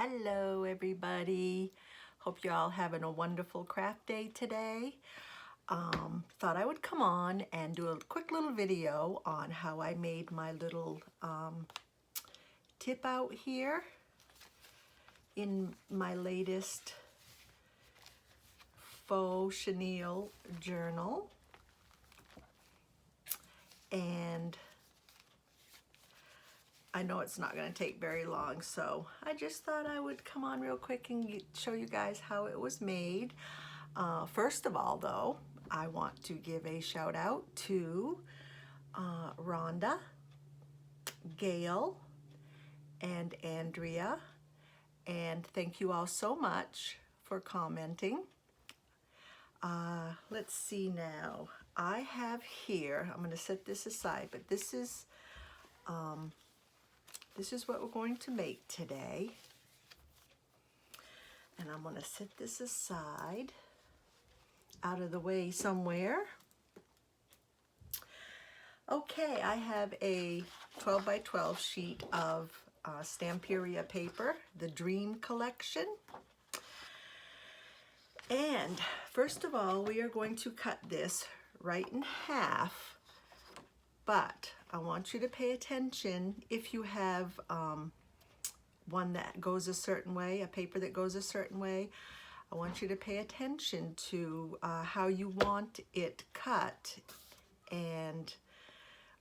Hello everybody. Hope you're all having a wonderful craft day today. Thought I would come on and do a quick little video on how I made my little tip out here in my latest faux chenille journal. And I know it's not going to take very long, so I just thought I would come on real quick and show you guys how it was made. First of all, though, I want to give a shout out to Rhonda, Gail, and Andrea, and thank you all so much for commenting. Let's see now. I have here, I'm going to set this aside, but this is what we're going to make today. And I'm going to set this aside out of the way somewhere. Okay, I have a 12 by 12 sheet of Stamperia paper, the Dream Collection. And first of all, we are going to cut this right in half, but I want you to pay attention if you have one that goes a certain way, a paper that goes a certain way. I want you to pay attention to how you want it cut. And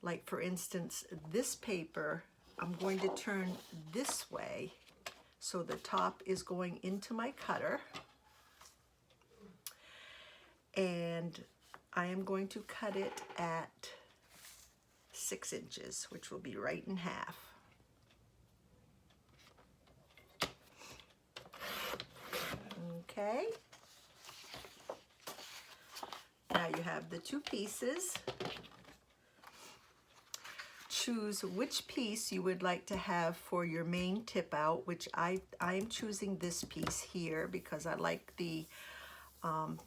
like for instance, this paper, I'm going to turn this way so the top is going into my cutter. And I am going to cut it at 6 inches, which will be right in half. Okay. Now you have the two pieces. Choose which piece you would like to have for your main tip out, which I am choosing this piece here because I like the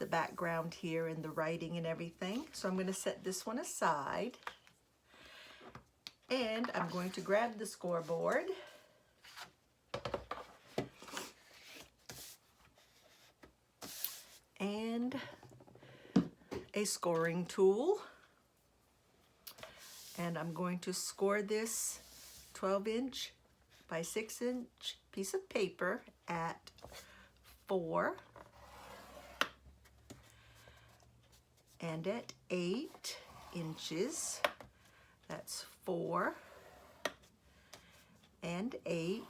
background here and the writing and everything. So I'm going to set this one aside. And I'm going to grab the scoreboard. And a scoring tool. And I'm going to score this 12-inch by 6-inch piece of paper at 4 and at 8 inches. That's 4 and 8.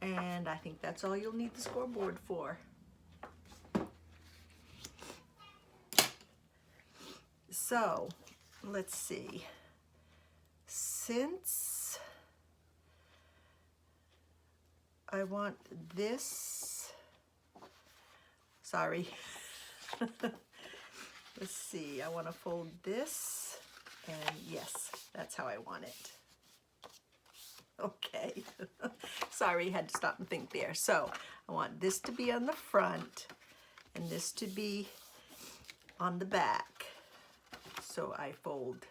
And I think that's all you'll need the scoreboard for. So, let's see. Since I want this, sorry. Let's see, I want to fold this, and yes, that's how I want it. Okay, sorry, had to stop and think there. So I want this to be on the front and this to be on the back. So I fold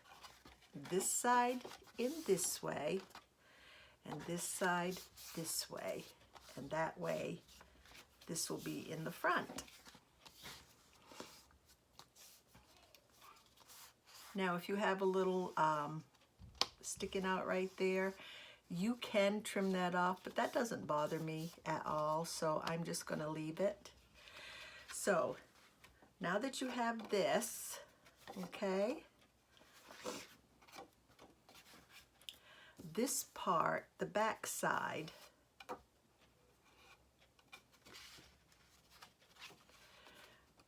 this side in this way and this side this way, and that way this will be in the front. Now if you have a little sticking out right there, you can trim that off, but that doesn't bother me at all, so I'm just going to leave it. So now that you have this, okay, this part, the back side,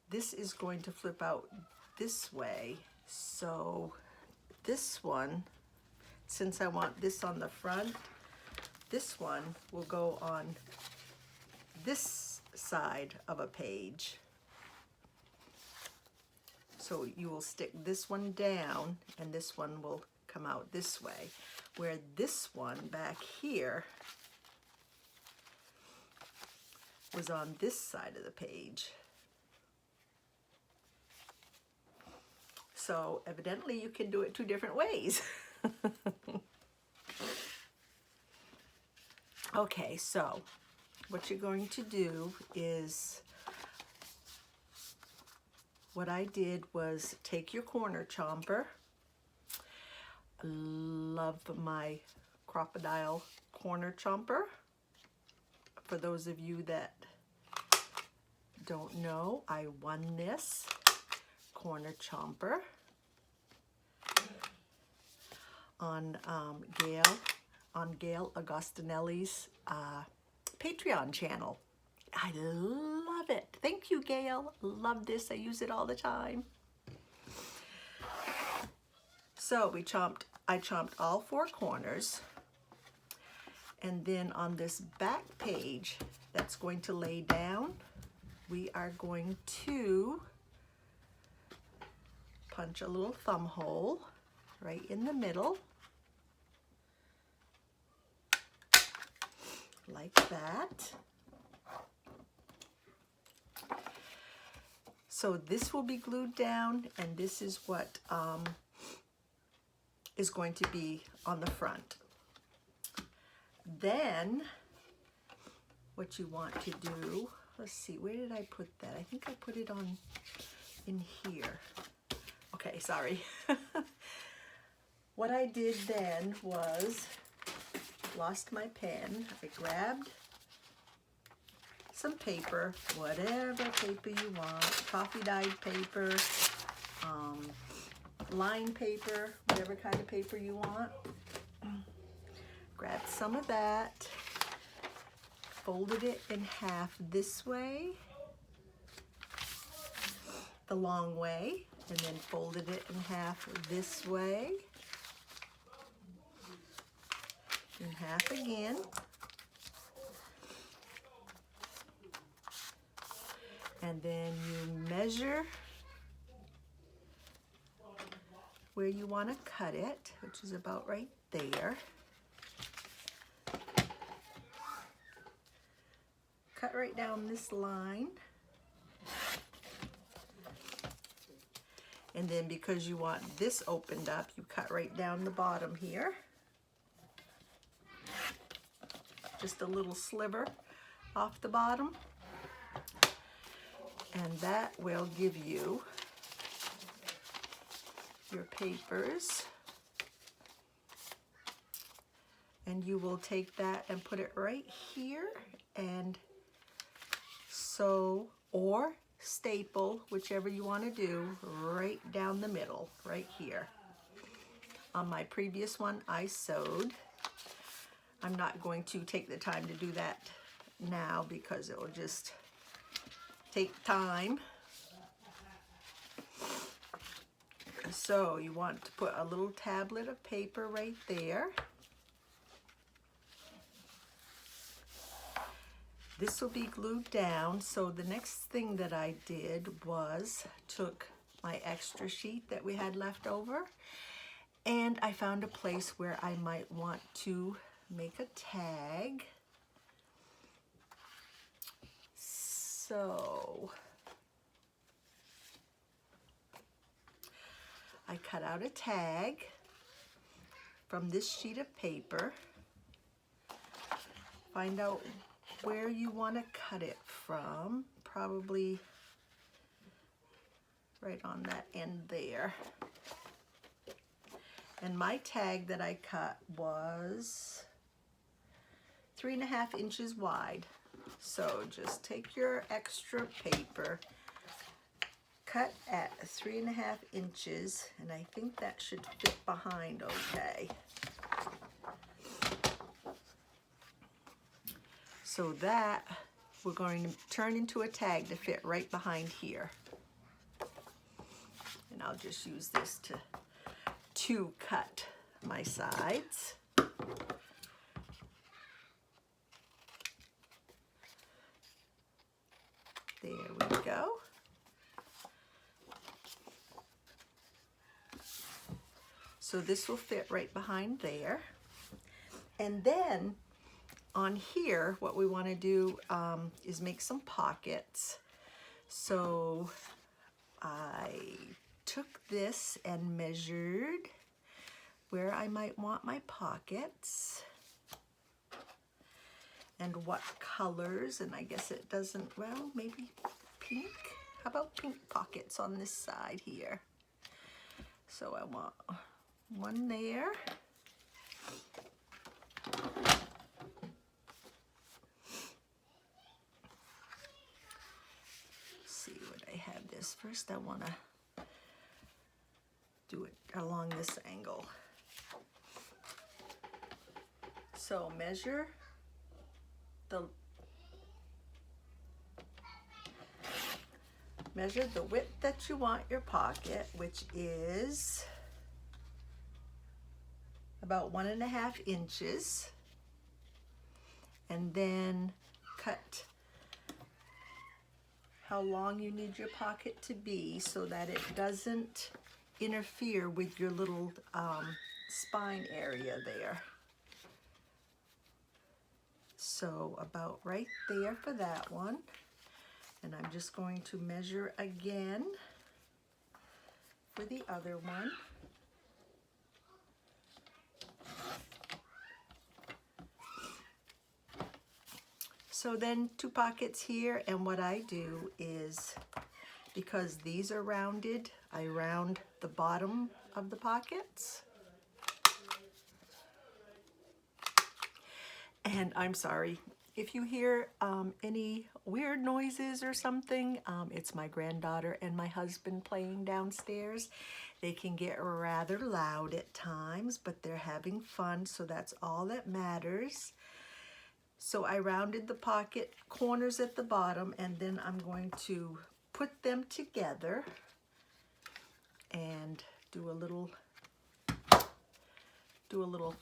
this is going to flip out this way. So this one, since I want this on the front, this one will go on this side of a page. So you will stick this one down and this one will come out this way, where this one back here was on this side of the page. So evidently you can do it two different ways. Okay, so what you're going to do is, what I did was take your corner chomper. I love my Crop-A-Dile corner chomper. For those of you that don't know, I won this corner chomper on Gail Augustinelli's Patreon channel. I love it. Thank you, Gail. Love this. I use it all the time. So I chomped all 4 corners, and then on this back page that's going to lay down, we are going to punch a little thumb hole right in the middle, like that. So this will be glued down, and this is what is going to be on the front. Then what you want to do, let's see, where did I put that? I think I put it on in here. Okay, sorry. What I did then was, lost my pen. I grabbed some paper, whatever paper you want, coffee dyed paper, line paper, whatever kind of paper you want. Grabbed some of that, folded it in half this way, the long way, and then folded it in half this way, in half again. And then you measure where you want to cut it, which is about right there. Cut right down this line. And then because you want this opened up, you cut right down the bottom here. Just a little sliver off the bottom. And that will give you your papers. And you will take that and put it right here and sew or staple, whichever you want to do, right down the middle, right here. On my previous one, I sewed. I'm not going to take the time to do that now because it will just take time. So you want to put a little tablet of paper right there. This will be glued down. So the next thing that I did was took my extra sheet that we had left over, and I found a place where I might want to make a tag. So I cut out a tag from this sheet of paper. Find out where you want to cut it from, probably right on that end there. And my tag that I cut was 3.5 inches wide. So just take your extra paper, cut at 3.5 inches, and I think that should fit behind okay. So that we're going to turn into a tag to fit right behind here. And I'll just use this to cut my sides. There we go. So this will fit right behind there. And then on here, what we want to do is make some pockets. So I took this and measured where I might want my pockets. and what colors, and I guess it doesn't, well, maybe pink. How about pink pockets on this side here? So I want one there. Let's see what I have this. First I want to do it along this angle. So measure the width that you want your pocket, which is about 1.5 inches, and then cut how long you need your pocket to be so that it doesn't interfere with your little spine area there. So about right there for that one. And I'm just going to measure again for the other one. So then 2 pockets here, and what I do is, because these are rounded, I round the bottom of the pockets. And I'm sorry if you hear any weird noises or something. It's my granddaughter and my husband playing downstairs. They can get rather loud at times, but they're having fun, so that's all that matters. So I rounded the pocket corners at the bottom, and then I'm going to put them together and do a little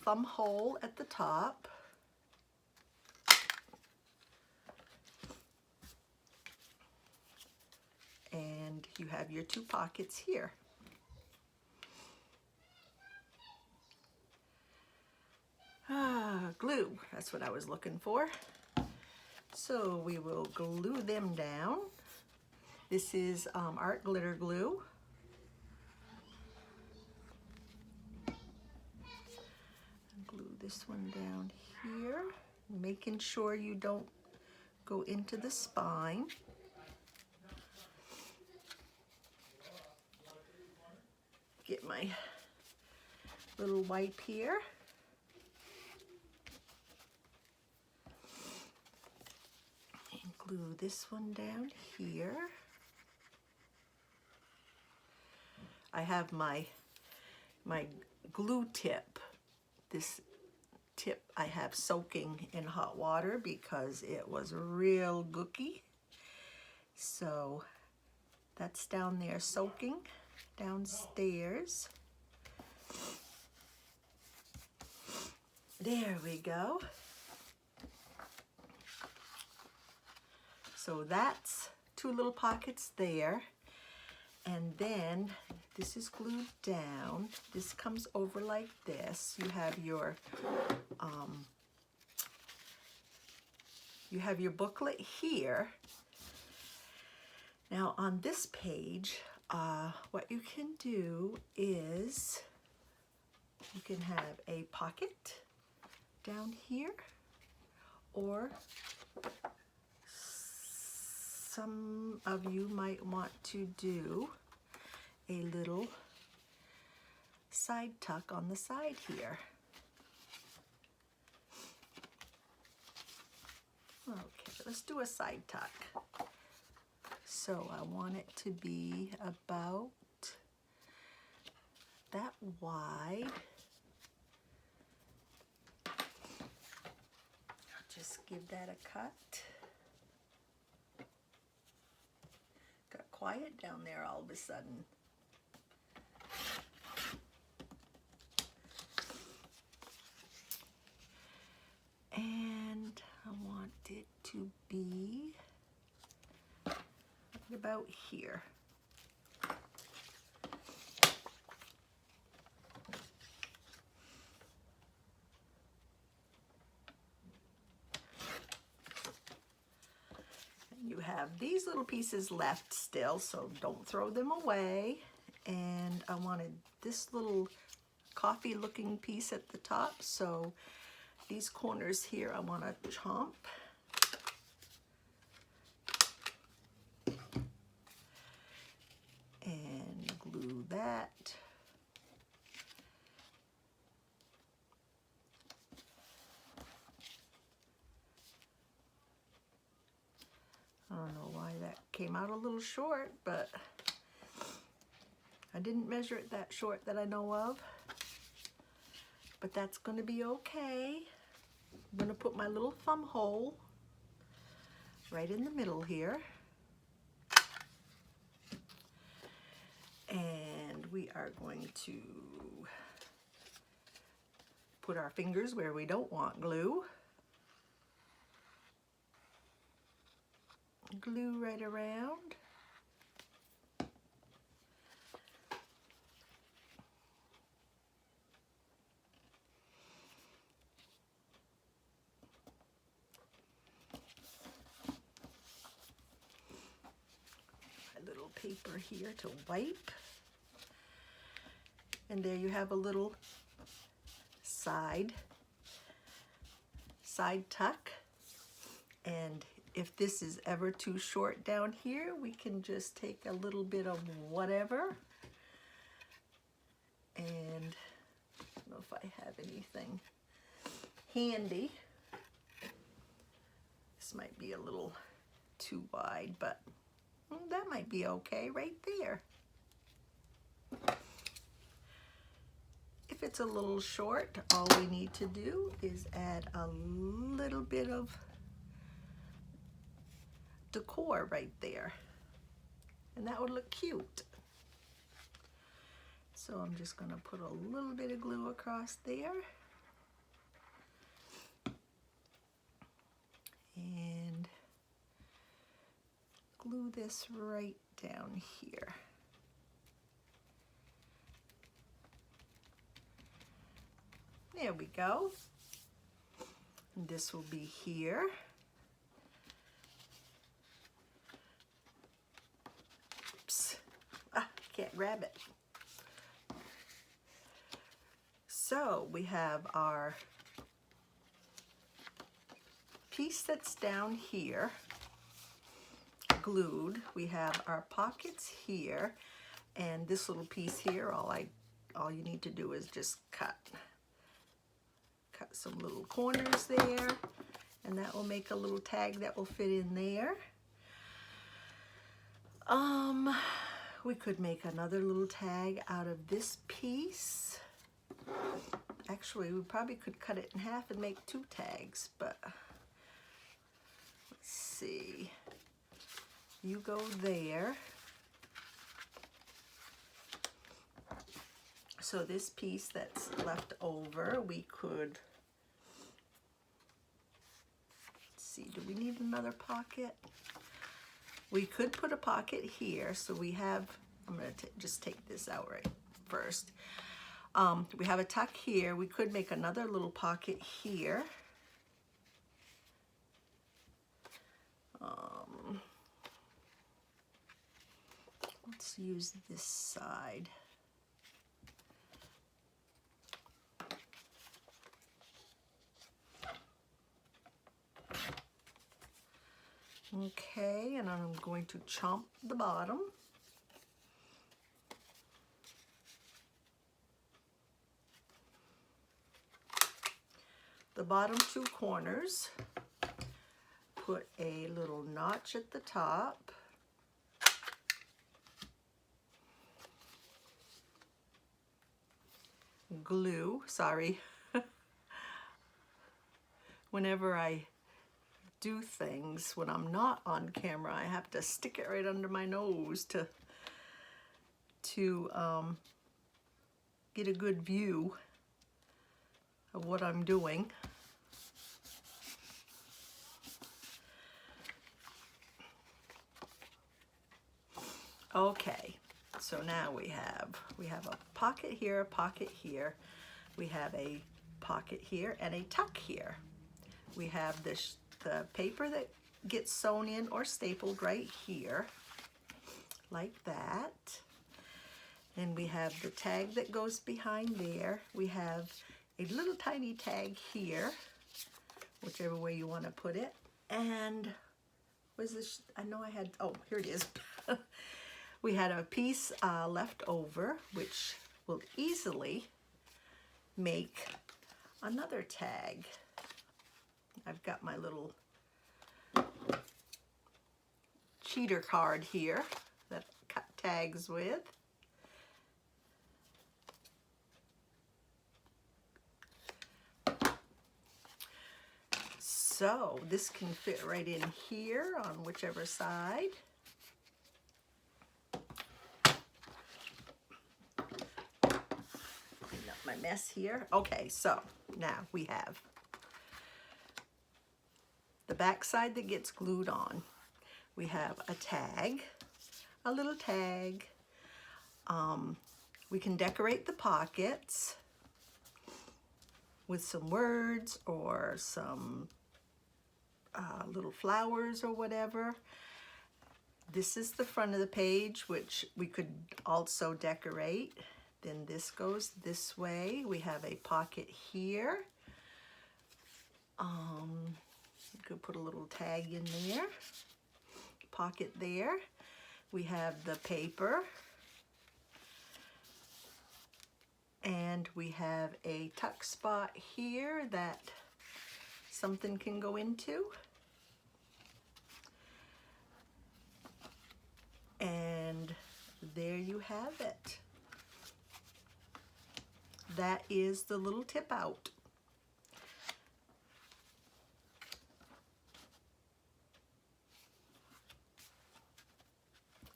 thumb hole at the top. And you have your 2 pockets here. Glue, that's what I was looking for. So we will glue them down. This is Art Glitter Glue. Glue this one down here, making sure you don't go into the spine. Get my little wipe here. And glue this one down here. I have my glue tip. This tip I have soaking in hot water because it was real gooky. So that's down there soaking downstairs. There we go. So that's 2 little pockets there. And then this is glued down. This comes over like this. You have your booklet here. Now on this page, what you can do is you can have a pocket down here, or some of you might want to do a little side tuck on the side here. Okay, let's do a side tuck. So I want it to be about that wide. I'll just give that a cut. Got quiet down there all of a sudden. And I want it to be about here. You have these little pieces left still, so don't throw them away. And I wanted this little coffee looking piece at the top, so These corners here I want to chomp. And glue that. I don't know why that came out a little short, but I didn't measure it that short that I know of. But that's going to be okay. I'm going to put my little thumb hole right in the middle here. And we are going to put our fingers where we don't want glue. Glue right around. My little paper here to wipe. And there you have a little side tuck. And if this is ever too short down here, we can just take a little bit of whatever. And I don't know if I have anything handy. This might be a little too wide, but that might be okay right there. If it's a little short, all we need to do is add a little bit of decor right there, and that would look cute. So I'm just going to put a little bit of glue across there, and glue this right down here. There we go. And this will be here. Oops. Can't grab it. So we have our piece that's down here glued. We have our pockets here, and this little piece here, all you need to do is just cut some little corners there, and that will make a little tag that will fit in there. We could make another little tag out of this piece. Actually, we probably could cut it in half and make 2 tags, but let's see. You go there. So this piece that's left over, we could, let's see, do we need another pocket? We could put a pocket here, so we have, I'm going to just take this out right first. We have a tuck here. We could make another little pocket here. Let's use this side. Okay, and I'm going to chomp the bottom. The bottom 2 corners, put a little notch at the top. Glue, sorry. Whenever I do things when I'm not on camera, I have to stick it right under my nose to get a good view of what I'm doing. Okay, so now we have a pocket here, a pocket here. We have a pocket here and a tuck here. We have the paper that gets sewn in or stapled right here, like that. And we have the tag that goes behind there. We have a little tiny tag here. whichever way you want to put it. And was this, I know I had, oh, here it is. We had a piece left over, which will easily make another tag. I've got my little cheater card here that I cut tags with. So this can fit right in here on whichever side. Clean up my mess here. Okay, so now we have the back side that gets glued on. We have a tag, a little tag. We can decorate the pockets with some words or some little flowers or whatever. This is the front of the page, which we could also decorate. Then this goes this way. We have a pocket here. You could put a little tag in there. Pocket there. We have the paper. And we have a tuck spot here that something can go into. And there you have it. That is the little tip out.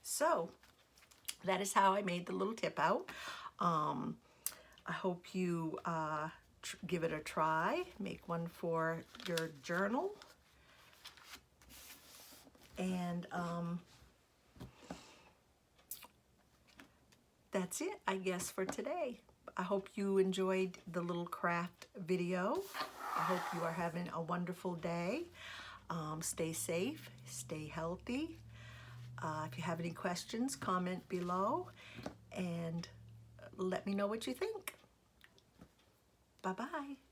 So that is how I made the little tip out. I hope you give it a try. Make one for your journal. And that's it, I guess, for today. I hope you enjoyed the little craft video. I hope you are having a wonderful day. Stay safe, stay healthy. If you have any questions, comment below and let me know what you think. Bye-bye.